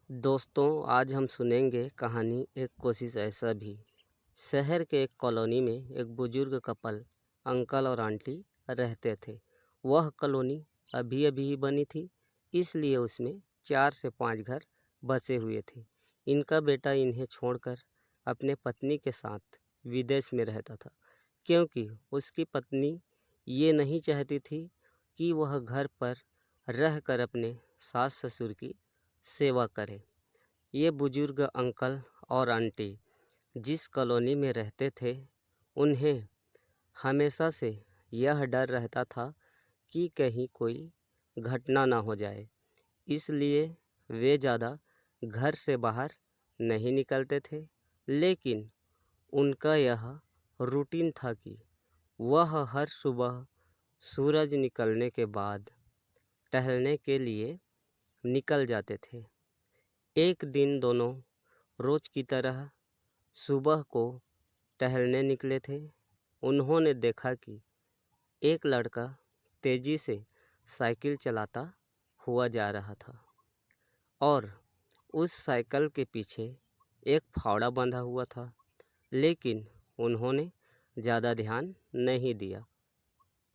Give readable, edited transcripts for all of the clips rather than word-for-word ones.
दोस्तों, आज हम सुनेंगे कहानी एक कोशिश ऐसा भी। शहर के एक कॉलोनी में एक बुजुर्ग कपल अंकल और आंटी रहते थे। वह कॉलोनी अभी अभी ही बनी थी, इसलिए उसमें 4 से 5 घर बसे हुए थे। इनका बेटा इन्हें छोड़कर अपने पत्नी के साथ विदेश में रहता था, क्योंकि उसकी पत्नी ये नहीं चाहती थी कि वह घर पर रहकर अपने सास ससुर की सेवा करे। ये बुजुर्ग अंकल और आंटी जिस कॉलोनी में रहते थे, उन्हें हमेशा से यह डर रहता था कि कहीं कोई घटना ना हो जाए, इसलिए वे ज़्यादा घर से बाहर नहीं निकलते थे। लेकिन उनका यह रूटीन था कि वह हर सुबह सूरज निकलने के बाद टहलने के लिए निकल जाते थे। एक दिन दोनों रोज की तरह सुबह को टहलने निकले थे। उन्होंने देखा कि एक लड़का तेजी से साइकिल चलाता हुआ जा रहा था और उस साइकिल के पीछे एक फावड़ा बंधा हुआ था। लेकिन उन्होंने ज़्यादा ध्यान नहीं दिया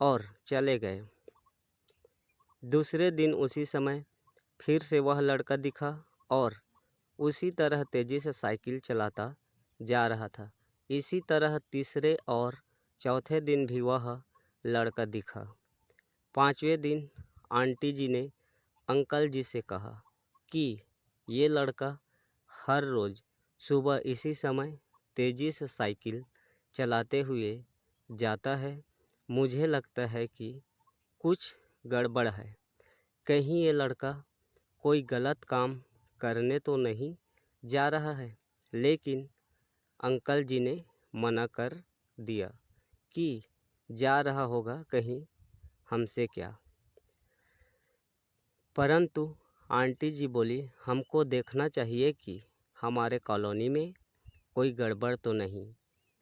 और चले गए। दूसरे दिन उसी समय फिर से वह लड़का दिखा और उसी तरह तेज़ी से साइकिल चलाता जा रहा था। इसी तरह तीसरे और चौथे दिन भी वह लड़का दिखा। 5वें दिन आंटी जी ने अंकल जी से कहा कि ये लड़का हर रोज़ सुबह इसी समय तेज़ी से साइकिल चलाते हुए जाता है। मुझे लगता है कि कुछ गड़बड़ है। कहीं ये लड़का कोई गलत काम करने तो नहीं जा रहा है। लेकिन अंकल जी ने मना कर दिया कि जा रहा होगा कहीं हमसे क्या। परंतु आंटी जी बोली, हमको देखना चाहिए कि हमारे कॉलोनी में कोई गड़बड़ तो नहीं।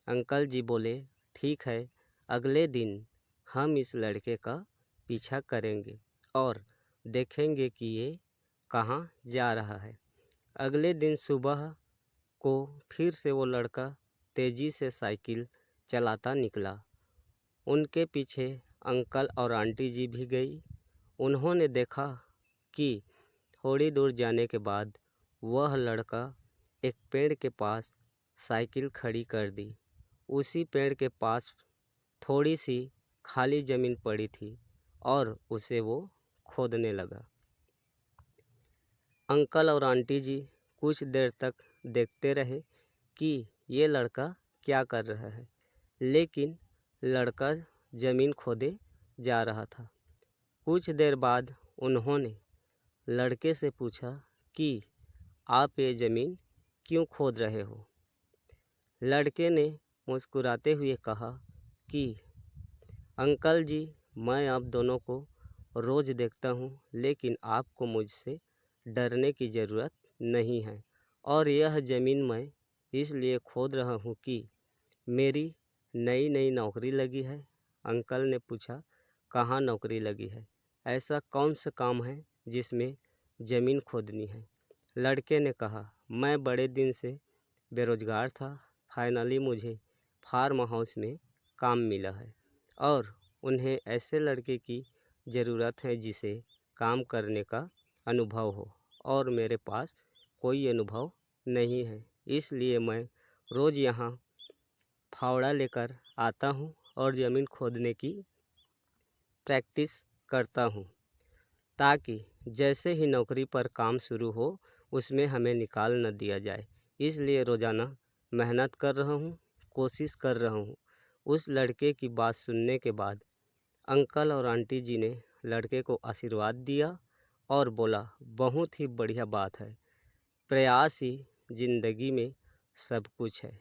अंकल जी बोले, ठीक है, अगले दिन हम इस लड़के का पीछा करेंगे और देखेंगे कि ये कहाँ जा रहा है। अगले दिन सुबह को फिर से वो लड़का तेज़ी से साइकिल चलाता निकला। उनके पीछे अंकल और आंटी जी भी गई। उन्होंने देखा कि थोड़ी दूर जाने के बाद वह लड़का एक पेड़ के पास साइकिल खड़ी कर दी। उसी पेड़ के पास थोड़ी सी खाली ज़मीन पड़ी थी और उसे वो खोदने लगा। अंकल और आंटी जी कुछ देर तक देखते रहे कि ये लड़का क्या कर रहा है, लेकिन लड़का ज़मीन खोदे जा रहा था। कुछ देर बाद उन्होंने लड़के से पूछा कि आप ये ज़मीन क्यों खोद रहे हो। लड़के ने मुस्कुराते हुए कहा कि अंकल जी, मैं आप दोनों को रोज़ देखता हूँ, लेकिन आपको मुझसे डरने की ज़रूरत नहीं है और यह ज़मीन मैं इसलिए खोद रहा हूँ कि मेरी नई नई नौकरी लगी है। अंकल ने पूछा, कहाँ नौकरी लगी है? ऐसा कौन सा काम है जिसमें ज़मीन खोदनी है? लड़के ने कहा, मैं बड़े दिन से बेरोज़गार था, फाइनली मुझे फार्म हाउस में काम मिला है और उन्हें ऐसे लड़के की ज़रूरत है जिसे काम करने का अनुभव हो, और मेरे पास कोई अनुभव नहीं है। इसलिए मैं रोज़ यहाँ फावड़ा लेकर आता हूँ और ज़मीन खोदने की प्रैक्टिस करता हूँ, ताकि जैसे ही नौकरी पर काम शुरू हो उसमें हमें निकाल न दिया जाए। इसलिए रोज़ाना मेहनत कर रहा हूँ, कोशिश कर रहा हूँ। उस लड़के की बात सुनने के बाद अंकल और आंटी जी ने लड़के को आशीर्वाद दिया और बोला, बहुत ही बढ़िया बात है, प्रयास ही ज़िंदगी में सब कुछ है।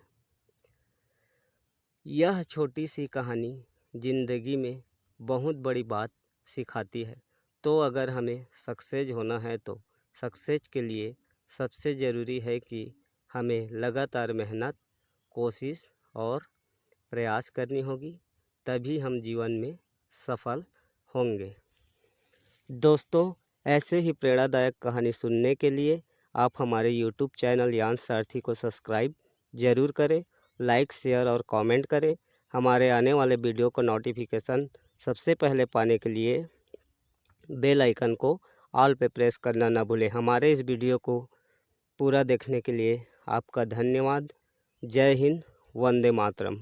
यह छोटी सी कहानी ज़िंदगी में बहुत बड़ी बात सिखाती है। तो अगर हमें सक्सेस होना है तो सक्सेस के लिए सबसे ज़रूरी है कि हमें लगातार मेहनत, कोशिश और प्रयास करनी होगी, तभी हम जीवन में सफल होंगे। दोस्तों, ऐसे ही प्रेरणादायक कहानी सुनने के लिए आप हमारे यूट्यूब चैनल यांश सारथी को सब्सक्राइब ज़रूर करें, लाइक शेयर और कमेंट करें। हमारे आने वाले वीडियो को नोटिफिकेशन सबसे पहले पाने के लिए बेल आइकन को ऑल पे प्रेस करना ना भूलें। हमारे इस वीडियो को पूरा देखने के लिए आपका धन्यवाद। जय हिंद, वंदे मातरम।